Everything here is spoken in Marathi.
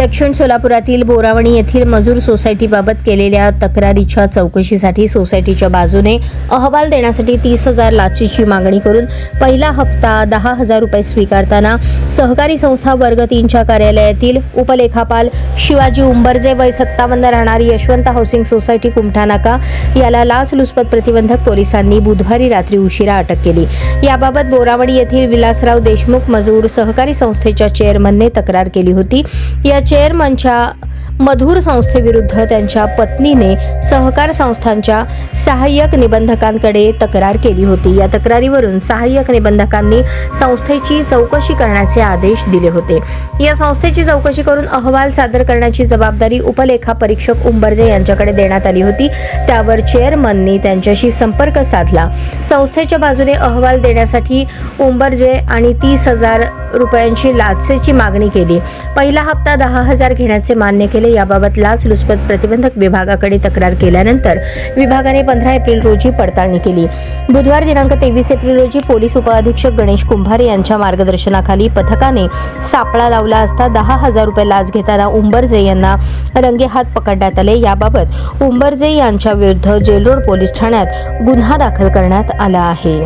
दक्षिण सोलापुरातील बोरावणी येथील मजूर सोसायटीबाबत केलेल्या तक्रारीच्या चौकशीसाठी सोसायटीच्या बाजूने अहवाल देण्यासाठी 30,000 लाचेची मागणी करून पहिला हप्ता 10,000 रुपये स्वीकारताना सहकारी संस्था वर्ग 3च्या कार्यालयातील उपलेखापाल शिवाजी उंबरजे वय 57 राहणारी यशवंत हाऊसिंग सोसायटी कुमठा नाका याला लाचलुचपत प्रतिबंधक पोलिसांनी बुधवारी रात्री उशिरा अटक केली। याबाबत बोरावणी येथील विलासराव देशमुख मजूर सहकारी संस्थेच्या चेअरमनने तक्रार केली होती। या चेअरमनच्या मधुर संस्थेविरुद्ध त्यांच्या पत्नीने सहकार संस्थांच्या सहाय्यक निबंधकांकडे तक्रार केली होती। या तक्रारीवरून सहाय्यक निबंधकांनी संस्थेची चौकशी करण्याचे आदेश दिले होते। या संस्थेची चौकशी करून अहवाल सादर करण्याची जबाबदारी उपलेखा परीक्षक उंबरजे यांच्याकडे देण्यात आली होती। त्यावर चेअरमनने त्यांच्याशी संपर्क साधला। संस्थेच्या बाजूने अहवाल देण्यासाठी उंबरजे आणि 30,000 रुपयांची लाचेची मागणी केली। पहिला हप्ता 10,000 घेण्याचे मान्य केले। याबाबत लाचलुचपत प्रतिबंधक विभागाकडे तक्रार केल्यानंतर विभागाने 15 एप्रिल रोजी पडताळणी केली। बुधवार दिनांक 23 एप्रिल रोजी पोलीस उपअधीक्षक गणेश कुंभारे यांच्या मार्गदर्शनाखाली पथकाने सापळा लावला असता 10,000 रुपये लाच घेताना उंबरजे यांना रंगेहात पकडण्यात आले। याबाबत उंबरजे यांच्या विरुद्ध जेलरोड पोलीस ठाण्यात गुन्हा दाखल करण्यात आला आहे।